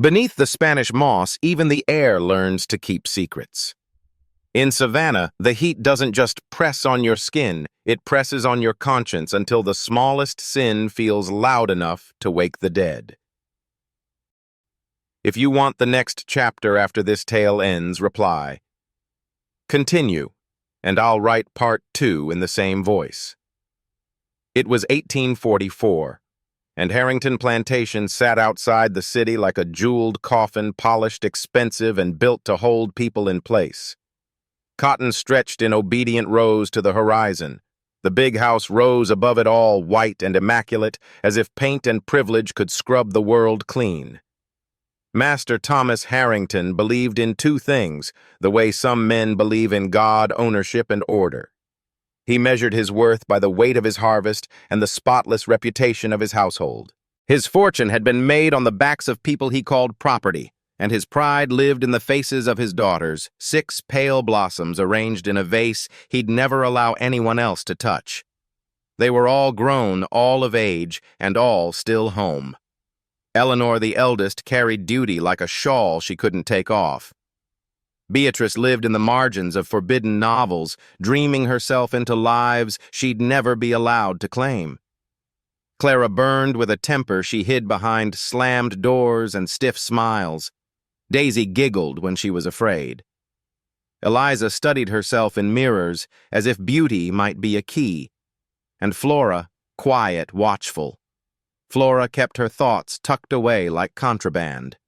Beneath the Spanish moss, even the air learns to keep secrets. In Savannah, the heat doesn't just press on your skin, it presses on your conscience until the smallest sin feels loud enough to wake the dead. If you want the next chapter after this tale ends, reply, "Continue," and I'll write part 2 in the same voice. It was 1844, and Harrington Plantation sat outside the city like a jeweled coffin, polished, expensive, and built to hold people in place. Cotton stretched in obedient rows to the horizon. The big house rose above it all, white and immaculate, as if paint and privilege could scrub the world clean. Master Thomas Harrington believed in two things, the way some men believe in God, ownership, and order. He measured his worth by the weight of his harvest and the spotless reputation of his household. His fortune had been made on the backs of people he called property, and his pride lived in the faces of his daughters, 6 pale blossoms arranged in a vase he'd never allow anyone else to touch. They were all grown, all of age, and all still home. Eleanor, the eldest, carried duty like a shawl she couldn't take off. Beatrice lived in the margins of forbidden novels, dreaming herself into lives she'd never be allowed to claim. Clara burned with a temper she hid behind slammed doors and stiff smiles. Daisy giggled when she was afraid. Eliza studied herself in mirrors as if beauty might be a key. And Flora, quiet, watchful. Flora kept her thoughts tucked away like contraband.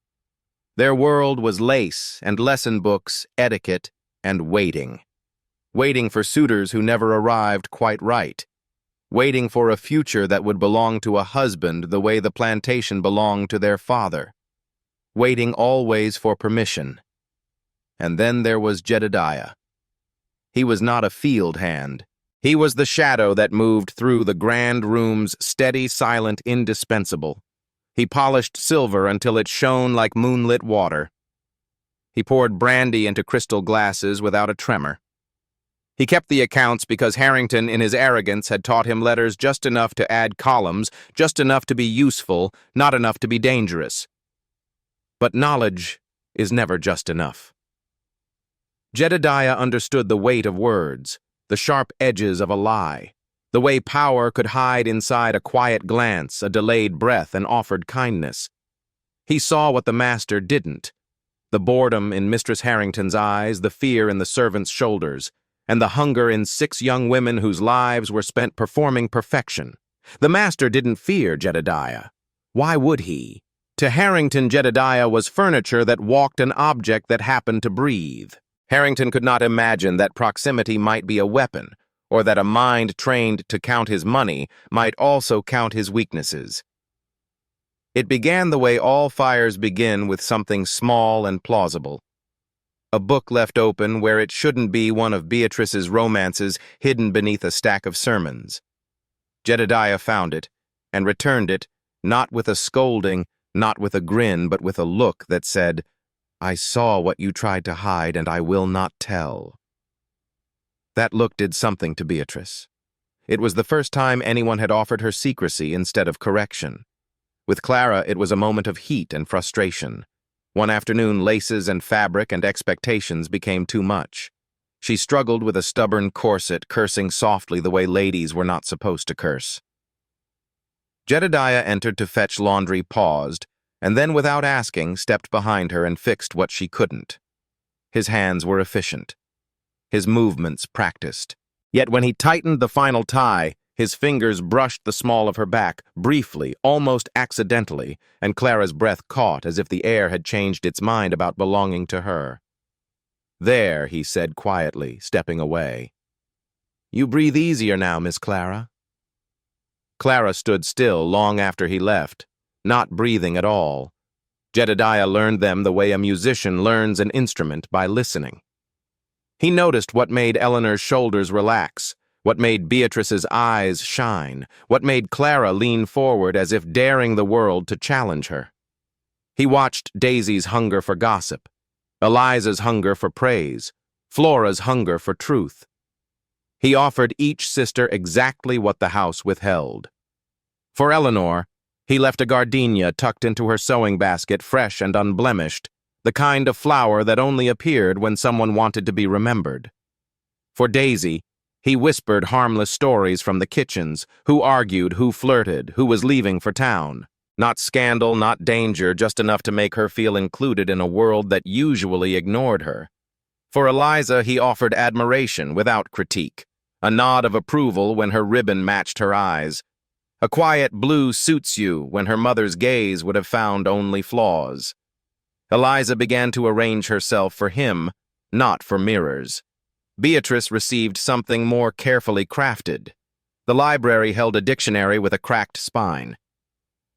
Their world was lace and lesson books, etiquette, and waiting. Waiting for suitors who never arrived quite right. Waiting for a future that would belong to a husband the way the plantation belonged to their father. Waiting always for permission. And then there was Jedediah. He was not a field hand. He was the shadow that moved through the grand rooms, steady, silent, indispensable. He polished silver until it shone like moonlit water. He poured brandy into crystal glasses without a tremor. He kept the accounts because Harrington, in his arrogance, had taught him letters just enough to add columns, just enough to be useful, not enough to be dangerous. But knowledge is never just enough. Jedediah understood the weight of words, the sharp edges of a lie, the way power could hide inside a quiet glance, a delayed breath, and offered kindness. He saw what the master didn't, the boredom in Mistress Harrington's eyes, the fear in the servant's shoulders, and the hunger in 6 young women whose lives were spent performing perfection. The master didn't fear Jedediah. Why would he? To Harrington, Jedediah was furniture that walked, an object that happened to breathe. Harrington could not imagine that proximity might be a weapon, or that a mind trained to count his money might also count his weaknesses. It began the way all fires begin, with something small and plausible. A book left open where it shouldn't be, one of Beatrice's romances hidden beneath a stack of sermons. Jedediah found it, and returned it, not with a scolding, not with a grin, but with a look that said, "I saw what you tried to hide, and I will not tell." That look did something to Beatrice. It was the first time anyone had offered her secrecy instead of correction. With Clara, it was a moment of heat and frustration. One afternoon, laces and fabric and expectations became too much. She struggled with a stubborn corset, cursing softly the way ladies were not supposed to curse. Jedediah entered to fetch laundry, paused, and then, without asking, stepped behind her and fixed what she couldn't. His hands were efficient. His movements practiced. Yet when he tightened the final tie, his fingers brushed the small of her back, briefly, almost accidentally, and Clara's breath caught as if the air had changed its mind about belonging to her. "There," he said quietly, stepping away. "You breathe easier now, Miss Clara." Clara stood still long after he left, not breathing at all. Jedediah learned them the way a musician learns an instrument, by listening. He noticed what made Eleanor's shoulders relax, what made Beatrice's eyes shine, what made Clara lean forward as if daring the world to challenge her. He watched Daisy's hunger for gossip, Eliza's hunger for praise, Flora's hunger for truth. He offered each sister exactly what the house withheld. For Eleanor, He left a gardenia tucked into her sewing basket, fresh and unblemished, the kind of flower that only appeared when someone wanted to be remembered. For Daisy, he whispered harmless stories from the kitchens, who argued, who flirted, who was leaving for town. Not scandal, not danger, just enough to make her feel included in a world that usually ignored her. For Eliza, he offered admiration without critique, a nod of approval when her ribbon matched her eyes. A quiet blue suits you when her mother's gaze would have found only flaws. Eliza began to arrange herself for him, not for mirrors. Beatrice received something more carefully crafted. The library held a dictionary with a cracked spine.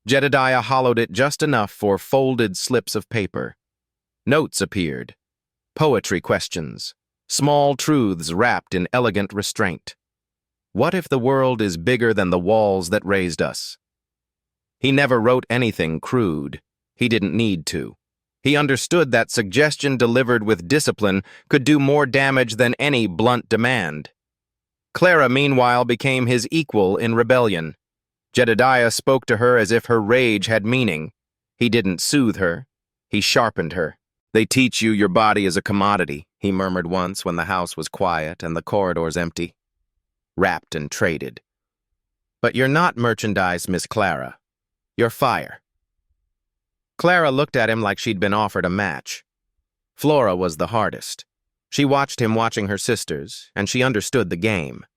Jedediah hollowed it just enough for folded slips of paper. Notes appeared. Poetry questions. Small truths wrapped in elegant restraint. What if the world is bigger than the walls that raised us? He never wrote anything crude. He didn't need to. He understood that suggestion delivered with discipline could do more damage than any blunt demand. Clara, meanwhile, became his equal in rebellion. Jedediah spoke to her as if her rage had meaning. He didn't soothe her. He sharpened her. "They teach you your body is a commodity," he murmured once when the house was quiet and the corridors empty. Wrapped and traded. "But you're not merchandise, Miss Clara. You're fire." Clara looked at him like she'd been offered a match. Flora was the hardest. She watched him watching her sisters, and she understood the game.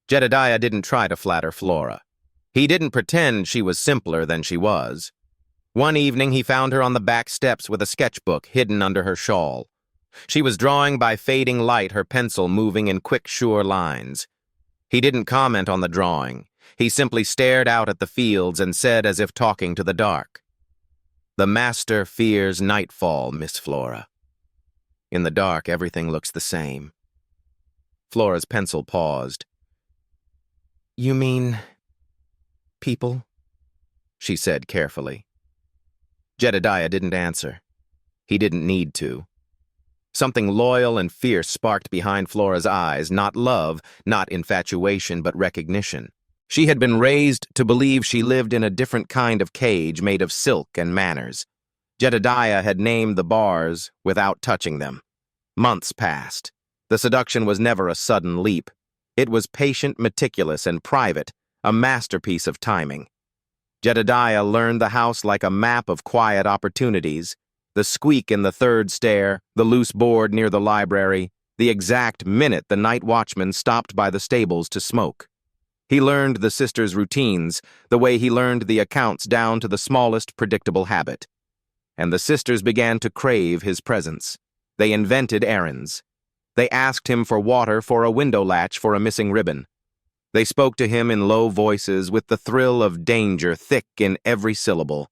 Jedediah didn't try to flatter Flora. He didn't pretend she was simpler than she was. One evening he found her on the back steps with a sketchbook hidden under her shawl. She was drawing by fading light, her pencil moving in quick, sure lines. He didn't comment on the drawing. He simply stared out at the fields and said as if talking to the dark, "The master fears nightfall, Miss Flora. In the dark, everything looks the same." Flora's pencil paused. "You mean people?" she said carefully. Jedediah didn't answer. He didn't need to. Something loyal and fierce sparked behind Flora's eyes, not love, not infatuation, but recognition. She had been raised to believe she lived in a different kind of cage made of silk and manners. Jedediah had named the bars without touching them. Months passed. The seduction was never a sudden leap. It was patient, meticulous, and private, a masterpiece of timing. Jedediah learned the house like a map of quiet opportunities. The squeak in the third stair, the loose board near the library, the exact minute the night watchman stopped by the stables to smoke. He learned the sisters' routines, the way he learned the accounts down to the smallest predictable habit. And the sisters began to crave his presence. They invented errands. They asked him for water, for a window latch, for a missing ribbon. They spoke to him in low voices with the thrill of danger thick in every syllable.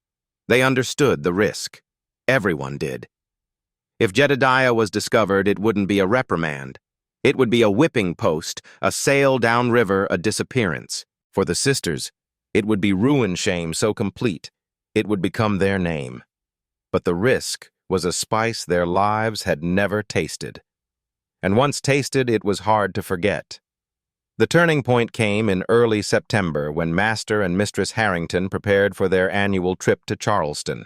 They understood the risk. Everyone did. If Jedediah was discovered, it wouldn't be a reprimand. It would be a whipping post, a sail downriver, a disappearance. For the sisters, it would be ruin shame so complete, it would become their name. But the risk was a spice their lives had never tasted. And once tasted, it was hard to forget. The turning point came in early September when Master and Mistress Harrington prepared for their annual trip to Charleston.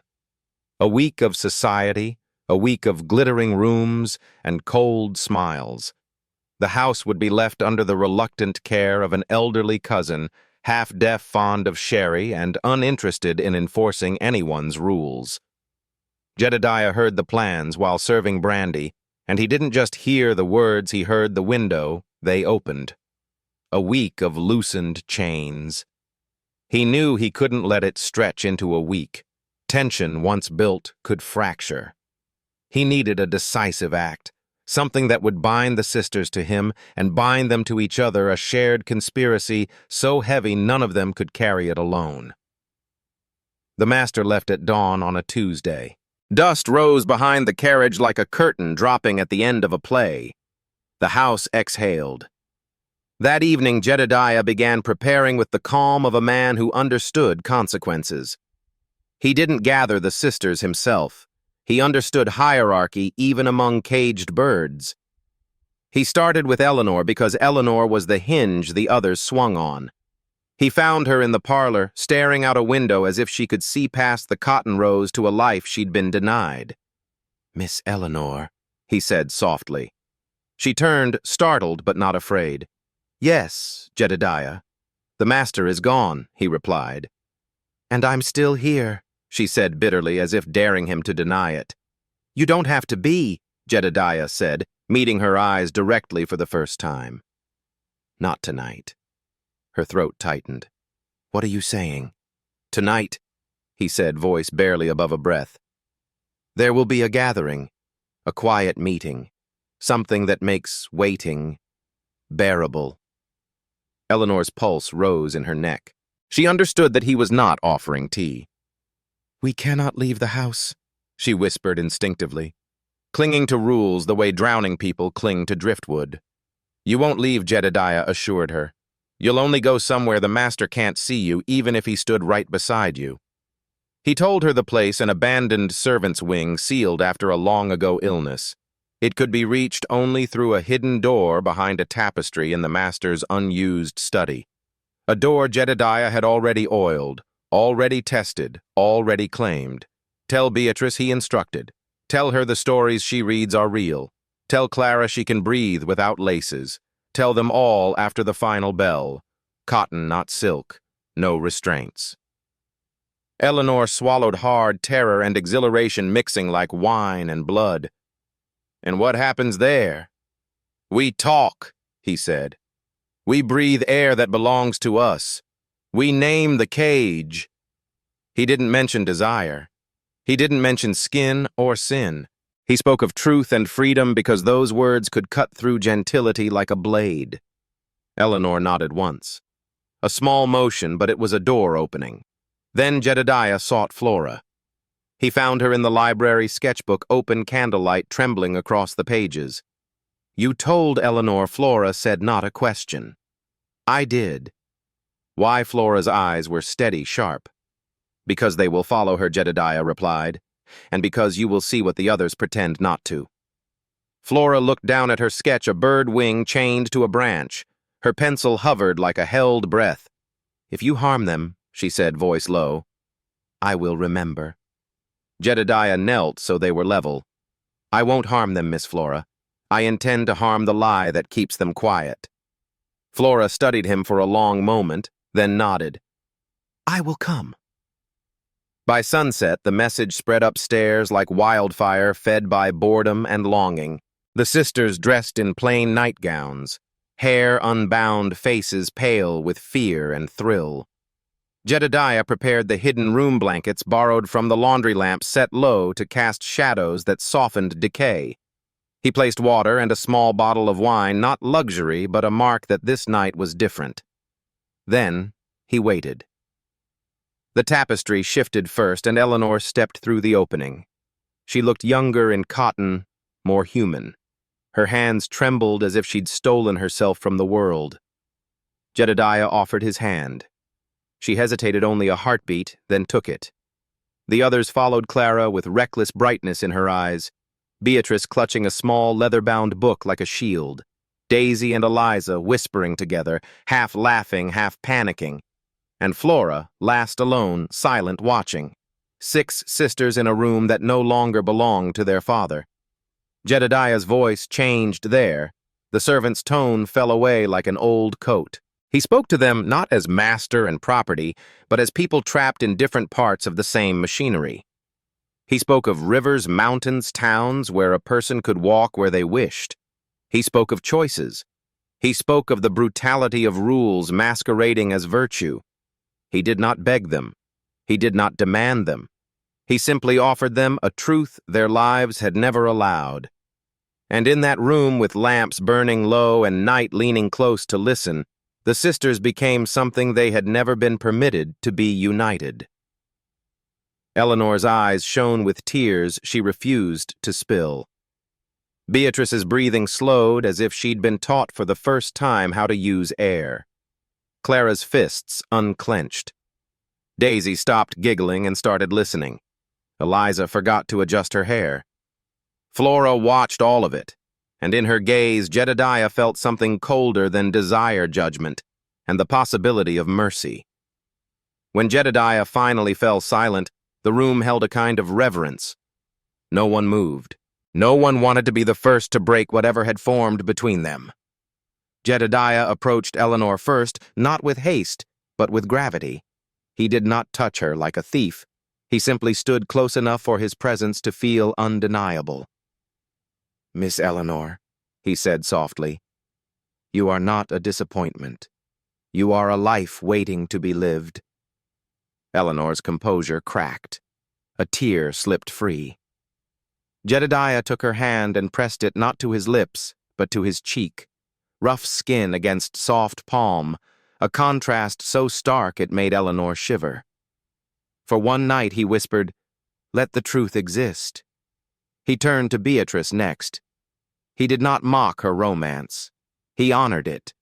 A week of society, a week of glittering rooms and cold smiles. The house would be left under the reluctant care of an elderly cousin, half-deaf, fond of sherry, and uninterested in enforcing anyone's rules. Jedediah heard the plans while serving brandy, and he didn't just hear the words, he heard the window they opened. A week of loosened chains. He knew he couldn't let it stretch into a week. Tension, once built, could fracture. He needed a decisive act, something that would bind the sisters to him and bind them to each other, a shared conspiracy so heavy none of them could carry it alone. The master left at dawn on a Tuesday. Dust rose behind the carriage like a curtain dropping at the end of a play. The house exhaled. That evening, Jedediah began preparing with the calm of a man who understood consequences. He didn't gather the sisters himself. He understood hierarchy even among caged birds. He started with Eleanor because Eleanor was the hinge the others swung on. He found her in the parlor, staring out a window as if she could see past the cotton rows to a life she'd been denied. "Miss Eleanor," he said softly. She turned, startled but not afraid. "Yes, Jedediah. The master is gone," he replied. "And I'm still here," she said bitterly, as if daring him to deny it. "You don't have to be," Jedediah said, meeting her eyes directly for the first time. "Not tonight." Her throat tightened. "What are you saying?" "Tonight," he said, voice barely above a breath. "There will be a gathering, a quiet meeting, something that makes waiting bearable." Eleanor's pulse rose in her neck. She understood that he was not offering tea. "We cannot leave the house," she whispered instinctively, clinging to rules the way drowning people cling to driftwood. "You won't leave," Jedediah assured her. "You'll only go somewhere the master can't see you, even if he stood right beside you." He told her the place, an abandoned servant's wing sealed after a long-ago illness. It could be reached only through a hidden door behind a tapestry in the master's unused study. A door Jedediah had already oiled, already tested, already claimed. "Tell Beatrice," he instructed. "Tell her the stories she reads are real. Tell Clara she can breathe without laces. Tell them all after the final bell. Cotton, not silk. No restraints." Eleanor swallowed hard, terror and exhilaration mixing like wine and blood. "And what happens there?" "We talk," he said. "We breathe air that belongs to us. We name the cage." He didn't mention desire. He didn't mention skin or sin. He spoke of truth and freedom because those words could cut through gentility like a blade. Eleanor nodded once. A small motion, but it was a door opening. Then Jedediah sought Flora. He found her in the library sketchbook, open candlelight trembling across the pages. "You told Eleanor," Flora said, not a question. "I did." Why? Flora's eyes were steady, sharp. "Because they will follow her," Jedediah replied, "and because you will see what the others pretend not to." Flora looked down at her sketch, a bird wing chained to a branch. Her pencil hovered like a held breath. "If you harm them," she said, voice low, "I will remember." Jedediah knelt so they were level. "I won't harm them, Miss Flora. I intend to harm the lie that keeps them quiet." Flora studied him for a long moment, then nodded. "I will come." By sunset, the message spread upstairs like wildfire fed by boredom and longing. The sisters dressed in plain nightgowns, hair unbound, faces pale with fear and thrill. Jedediah prepared the hidden room blankets borrowed from the laundry lamp set low to cast shadows that softened decay. He placed water and a small bottle of wine, not luxury, but a mark that this night was different. Then he waited. The tapestry shifted first, and Eleanor stepped through the opening. She looked younger in cotton, more human. Her hands trembled as if she'd stolen herself from the world. Jedediah offered his hand. She hesitated only a heartbeat, then took it. The others followed Clara with reckless brightness in her eyes, Beatrice clutching a small leather-bound book like a shield, Daisy and Eliza whispering together, half laughing, half panicking, and Flora, last alone, silent, watching. 6 sisters in a room that no longer belonged to their father. Jedediah's voice changed there. The servant's tone fell away like an old coat. He spoke to them not as master and property, but as people trapped in different parts of the same machinery. He spoke of rivers, mountains, towns where a person could walk where they wished. He spoke of choices. He spoke of the brutality of rules masquerading as virtue. He did not beg them. He did not demand them. He simply offered them a truth their lives had never allowed. And in that room, with lamps burning low and night leaning close to listen, the sisters became something they had never been permitted to be united. Eleanor's eyes shone with tears she refused to spill. Beatrice's breathing slowed as if she'd been taught for the first time how to use air. Clara's fists unclenched. Daisy stopped giggling and started listening. Eliza forgot to adjust her hair. Flora watched all of it, and in her gaze Jedediah felt something colder than desire judgment. and the possibility of mercy. When Jedediah finally fell silent, the room held a kind of reverence. No one moved. No one wanted to be the first to break whatever had formed between them. Jedediah approached Eleanor first, not with haste, but with gravity. He did not touch her like a thief. He simply stood close enough for his presence to feel undeniable. "Miss Eleanor," he said softly, "you are not a disappointment. You are a life waiting to be lived." Eleanor's composure cracked. A tear slipped free. Jedediah took her hand and pressed it not to his lips, but to his cheek. Rough skin against soft palm, a contrast so stark it made Eleanor shiver. For one night, he whispered, "Let the truth exist." He turned to Beatrice next. He did not mock her romance. He honored it.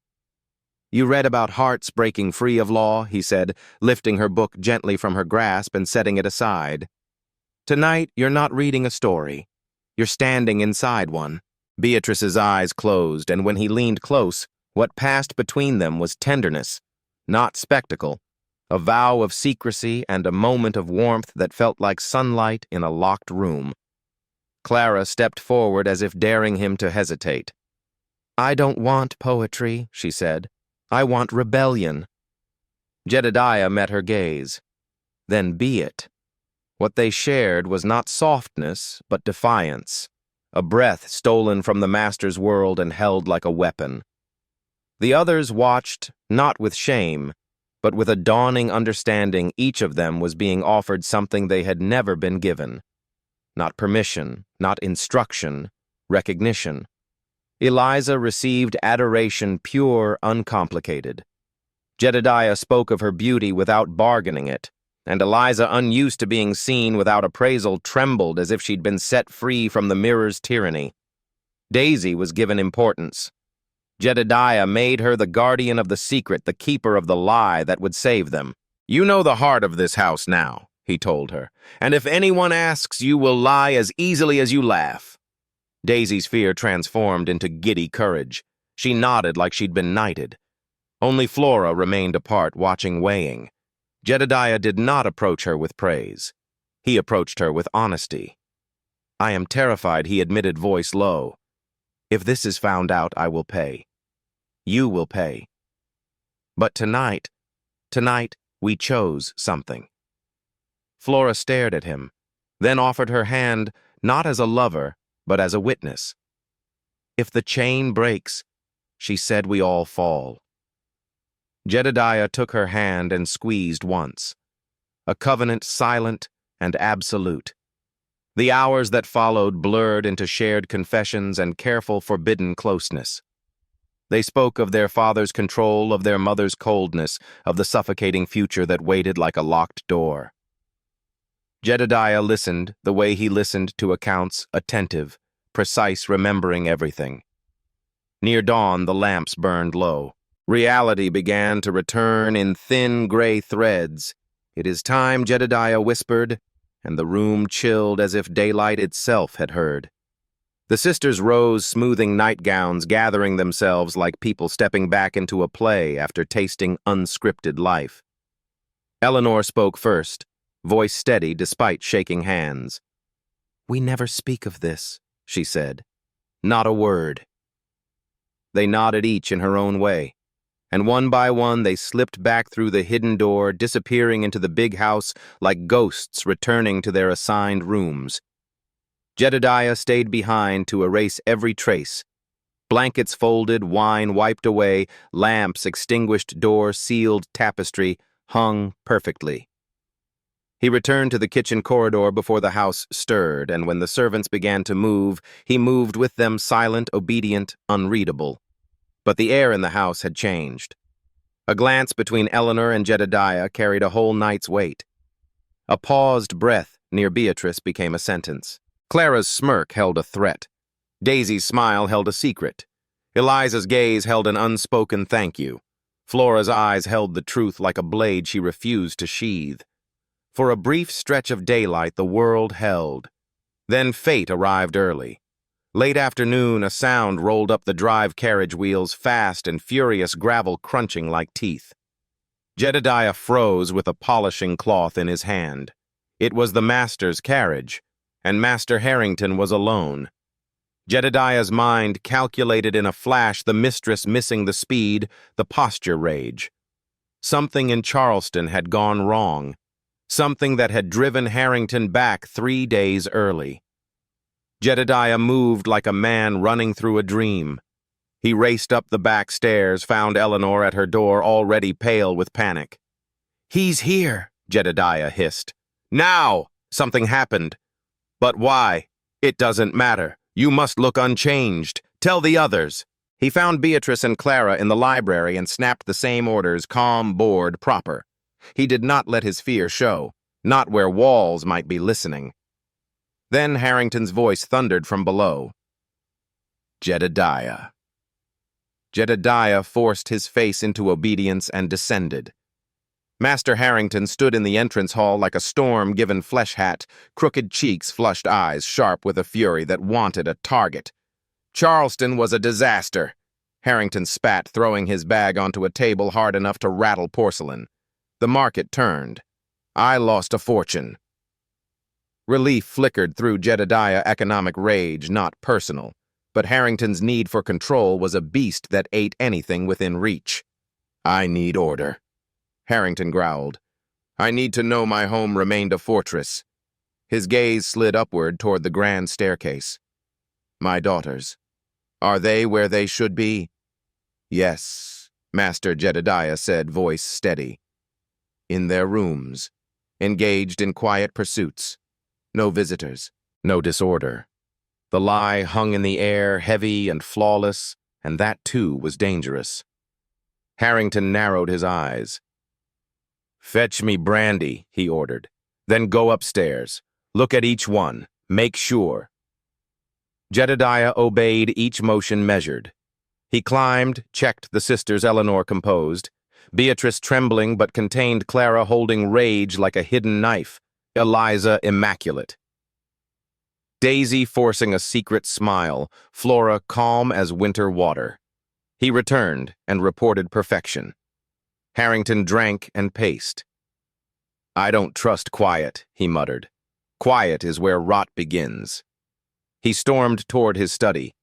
"You read about hearts breaking free of law," he said, lifting her book gently from her grasp and setting it aside. "Tonight, you're not reading a story. You're standing inside one." Beatrice's eyes closed, and when he leaned close, what passed between them was tenderness, not spectacle, a vow of secrecy and a moment of warmth that felt like sunlight in a locked room. Clara stepped forward as if daring him to hesitate. "I don't want poetry," she said. "I want rebellion." Jedediah met her gaze. Then be it. What they shared was not softness, but defiance, a breath stolen from the master's world and held like a weapon. The others watched, not with shame, but with a dawning understanding each of them was being offered something they had never been given. Not permission, not instruction, recognition. Eliza received adoration pure, uncomplicated. Jedediah spoke of her beauty without bargaining it, and Eliza, unused to being seen without appraisal, trembled as if she'd been set free from the mirror's tyranny. Daisy was given importance. Jedediah made her the guardian of the secret, the keeper of the lie that would save them. "You know the heart of this house now," he told her, "and if anyone asks, you will lie as easily as you laugh." Daisy's fear transformed into giddy courage. She nodded like she'd been knighted. Only Flora remained apart, watching, weighing. Jedediah did not approach her with praise. He approached her with honesty. "I am terrified," he admitted, voice low. "If this is found out, I will pay. You will pay. But tonight, we chose something." Flora stared at him, then offered her hand not as a lover, but as a witness. "If the chain breaks," she said, "we all fall." Jedediah took her hand and squeezed once. A covenant silent and absolute. The hours that followed blurred into shared confessions and careful forbidden closeness. They spoke of their father's control, of their mother's coldness, of the suffocating future that waited like a locked door. Jedediah listened the way he listened to accounts, attentive, precise, remembering everything. Near dawn, the lamps burned low. Reality began to return in thin gray threads. "It is time," Jedediah whispered, and the room chilled as if daylight itself had heard. The sisters rose, smoothing nightgowns, gathering themselves like people stepping back into a play after tasting unscripted life. Eleanor spoke first, voice steady despite shaking hands. "We never speak of this," she said. "Not a word." They nodded each in her own way, and one by one they slipped back through the hidden door, disappearing into the big house like ghosts returning to their assigned rooms. Jedediah stayed behind to erase every trace. Blankets folded, wine wiped away, lamps extinguished, door sealed, tapestry hung perfectly. He returned to the kitchen corridor before the house stirred, and when the servants began to move, he moved with them, silent, obedient, unreadable. But the air in the house had changed. A glance between Eleanor and Jedediah carried a whole night's weight. A paused breath near Beatrice became a sentence. Clara's smirk held a threat. Daisy's smile held a secret. Eliza's gaze held an unspoken thank you. Flora's eyes held the truth like a blade she refused to sheathe. For a brief stretch of daylight the world held. Then fate arrived early. Late afternoon, a sound rolled up the drive carriage wheels, fast and furious gravel crunching like teeth. Jedediah froze with a polishing cloth in his hand. It was the master's carriage, and Master Harrington was alone. Jedediah's mind calculated in a flash the mistress missing the speed, the posture rage. Something in Charleston had gone wrong, something that had driven Harrington back 3 days early. Jedediah moved like a man running through a dream. He raced up the back stairs, found Eleanor at her door, already pale with panic. "He's here," Jedediah hissed. "Now!" Something happened. "But why?" "It doesn't matter. You must look unchanged. Tell the others." He found Beatrice and Clara in the library and snapped the same orders, calm, bored, proper. He did not let his fear show, not where walls might be listening. Then Harrington's voice thundered from below. "Jedediah." Jedediah forced his face into obedience and descended. Master Harrington stood in the entrance hall like a storm-given flesh hat, crooked cheeks, flushed eyes, sharp with a fury that wanted a target. "Charleston was a disaster," Harrington spat, throwing his bag onto a table hard enough to rattle porcelain. "The market turned. I lost a fortune." Relief flickered through Jedediah's economic rage, not personal. But Harrington's need for control was a beast that ate anything within reach. "I need order," Harrington growled. "I need to know my home remained a fortress." His gaze slid upward toward the grand staircase. "My daughters. Are they where they should be?" "Yes," Master Jedediah said, voice steady. "In their rooms, engaged in quiet pursuits. No visitors, no disorder." The lie hung in the air, heavy and flawless, and that too was dangerous. Harrington narrowed his eyes. "Fetch me brandy," he ordered. "Then go upstairs. Look at each one. Make sure." Jedediah obeyed, each motion measured. He climbed, checked the sisters, Eleanor composed, Beatrice trembling but contained, Clara holding rage like a hidden knife, Eliza immaculate. Daisy forcing a secret smile, Flora calm as winter water. He returned and reported perfection. Harrington drank and paced. "I don't trust quiet," he muttered. "Quiet is where rot begins." He stormed toward his study.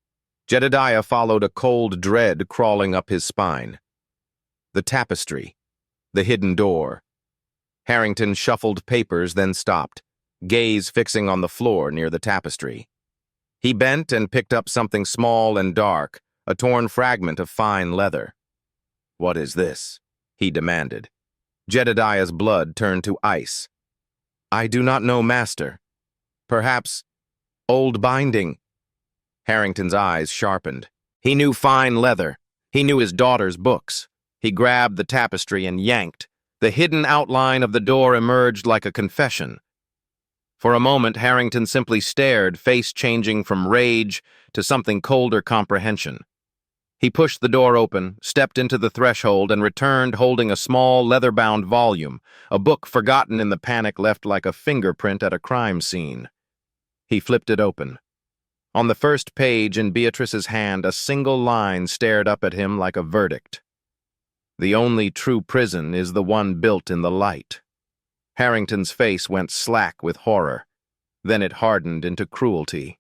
Jedediah followed, a cold dread crawling up his spine. The tapestry. The hidden door. Harrington shuffled papers, then stopped, gaze fixing on the floor near the tapestry. He bent and picked up something small and dark, a torn fragment of fine leather. "What is this?" he demanded. Jedediah's blood turned to ice. "I do not know, master. Perhaps old binding." Harrington's eyes sharpened. He knew fine leather. He knew his daughter's books. He grabbed the tapestry and yanked. The hidden outline of the door emerged like a confession. For a moment, Harrington simply stared, face changing from rage to something colder comprehension. He pushed the door open, stepped into the threshold, and returned holding a small, leather-bound volume, a book forgotten in the panic left like a fingerprint at a crime scene. He flipped it open. On the first page in Beatrice's hand, a single line stared up at him like a verdict. "The only true prison is the one built in the light." Harrington's face went slack with horror. Then it hardened into cruelty.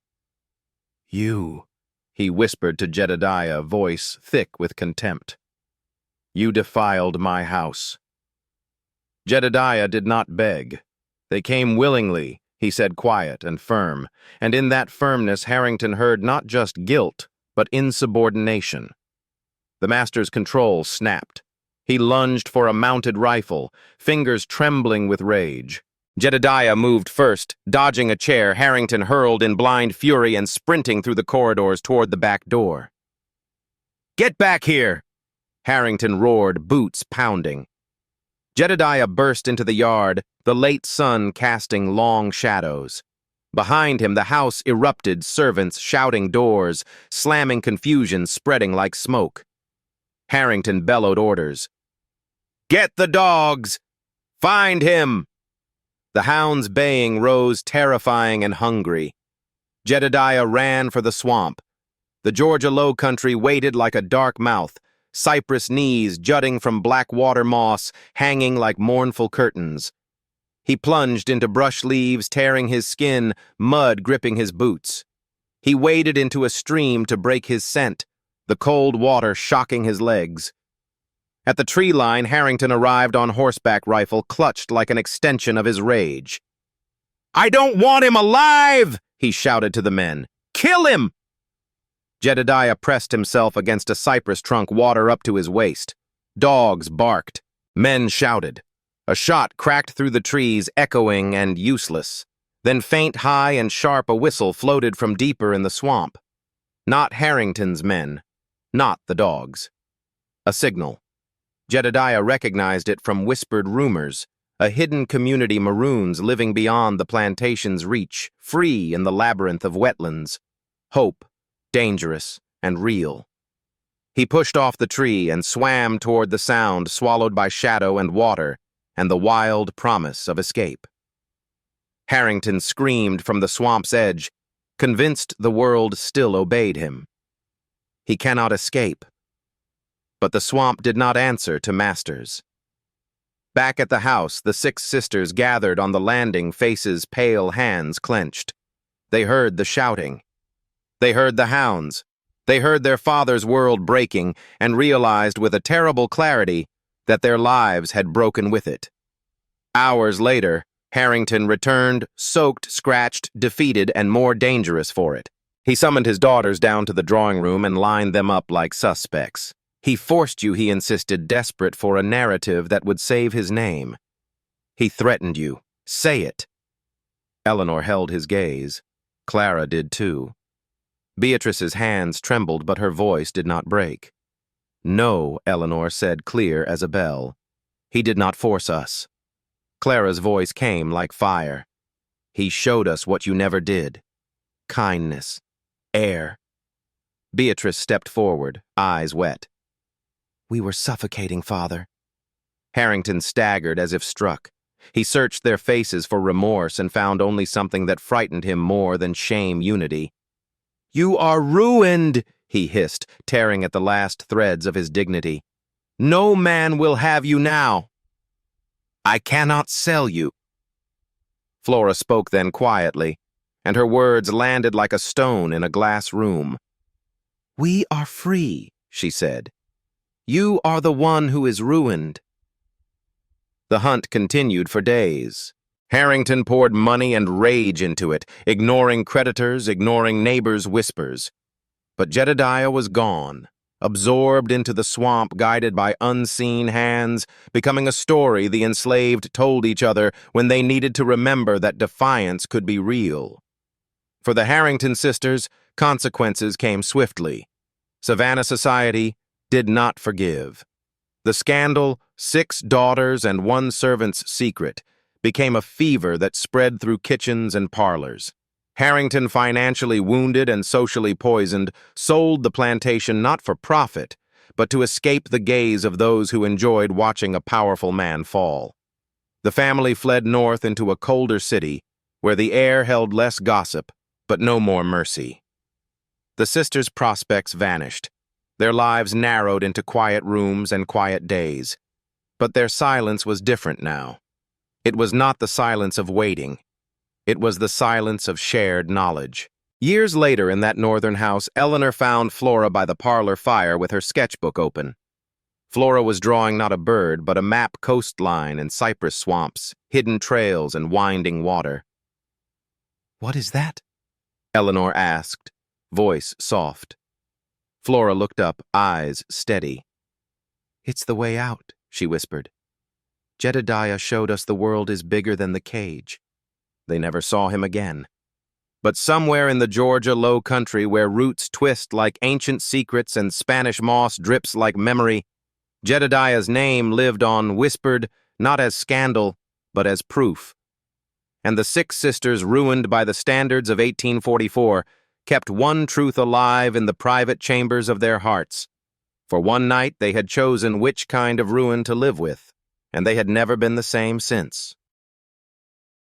"You," he whispered to Jedediah, voice thick with contempt. "You defiled my house." Jedediah did not beg. They came willingly, he said, quiet and firm, and in that firmness Harrington heard not just guilt, but insubordination. The master's control snapped. He lunged for a mounted rifle, fingers trembling with rage. Jedediah moved first, dodging a chair Harrington hurled in blind fury and sprinting through the corridors toward the back door. "Get back here!" Harrington roared, boots pounding. Jedediah burst into the yard, the late sun casting long shadows. Behind him, the house erupted, servants shouting, doors, slamming, confusion spreading like smoke. Harrington bellowed orders. "Get the dogs! Find him!" The hounds baying rose terrifying and hungry. Jedediah ran for the swamp. The Georgia low country waited like a dark mouth, cypress knees jutting from black water moss, hanging like mournful curtains. He plunged into brush leaves, tearing his skin, mud gripping his boots. He waded into a stream to break his scent, the cold water shocking his legs. At the tree line, Harrington arrived on horseback rifle, clutched like an extension of his rage. "I don't want him alive!" he shouted to the men. "Kill him!" Jedediah pressed himself against a cypress trunk, water up to his waist. Dogs barked. Men shouted. A shot cracked through the trees, echoing and useless. Then faint, high, and sharp a whistle floated from deeper in the swamp. Not Harrington's men. Not the dogs. A signal. Jedediah recognized it from whispered rumors, a hidden community maroons living beyond the plantation's reach, free in the labyrinth of wetlands. Hope, dangerous, and real. He pushed off the tree and swam toward the sound, swallowed by shadow and water, and the wild promise of escape. Harrington screamed from the swamp's edge, convinced the world still obeyed him. He cannot escape. But the swamp did not answer to masters. Back at the house, the 6 sisters gathered on the landing, faces pale, hands clenched. They heard the shouting. They heard the hounds. They heard their father's world breaking and realized with a terrible clarity that their lives had broken with it. Hours later, Harrington returned, soaked, scratched, defeated, and more dangerous for it. He summoned his daughters down to the drawing room and lined them up like suspects. He forced you, he insisted, desperate for a narrative that would save his name. He threatened you. Say it. Eleanor held his gaze. Clara did too. Beatrice's hands trembled, but her voice did not break. "No," Eleanor said, clear as a bell. "He did not force us." Clara's voice came like fire. "He showed us what you never did. Kindness. Air." Beatrice stepped forward, eyes wet. "We were suffocating, Father." Harrington staggered as if struck. He searched their faces for remorse and found only something that frightened him more than shame unity. "You are ruined," he hissed, tearing at the last threads of his dignity. "No man will have you now. I cannot sell you." Flora spoke then quietly, and her words landed like a stone in a glass room. "We are free," she said. "You are the one who is ruined." The hunt continued for days. Harrington poured money and rage into it, ignoring creditors, ignoring neighbors' whispers. But Jedediah was gone, absorbed into the swamp, guided by unseen hands, becoming a story the enslaved told each other when they needed to remember that defiance could be real. For the Harrington sisters, consequences came swiftly. Savannah society did not forgive. The scandal, 6 daughters and 1 servant's secret, became a fever that spread through kitchens and parlors. Harrington, financially wounded and socially poisoned, sold the plantation not for profit, but to escape the gaze of those who enjoyed watching a powerful man fall. The family fled north into a colder city, where the air held less gossip, but no more mercy. The sisters' prospects vanished. Their lives narrowed into quiet rooms and quiet days. But their silence was different now. It was not the silence of waiting. It was the silence of shared knowledge. Years later in that northern house, Eleanor found Flora by the parlor fire with her sketchbook open. Flora was drawing not a bird, but a map coastline and cypress swamps, hidden trails and winding water. "What is that?" Eleanor asked, voice soft. Flora looked up, eyes steady. "It's the way out," she whispered. "Jedediah showed us the world is bigger than the cage." They never saw him again. But somewhere in the Georgia low country, where roots twist like ancient secrets and Spanish moss drips like memory, Jedediah's name lived on, whispered, not as scandal, but as proof. And the 6 sisters, ruined by the standards of 1844, kept one truth alive in the private chambers of their hearts. For one night they had chosen which kind of ruin to live with, and they had never been the same since.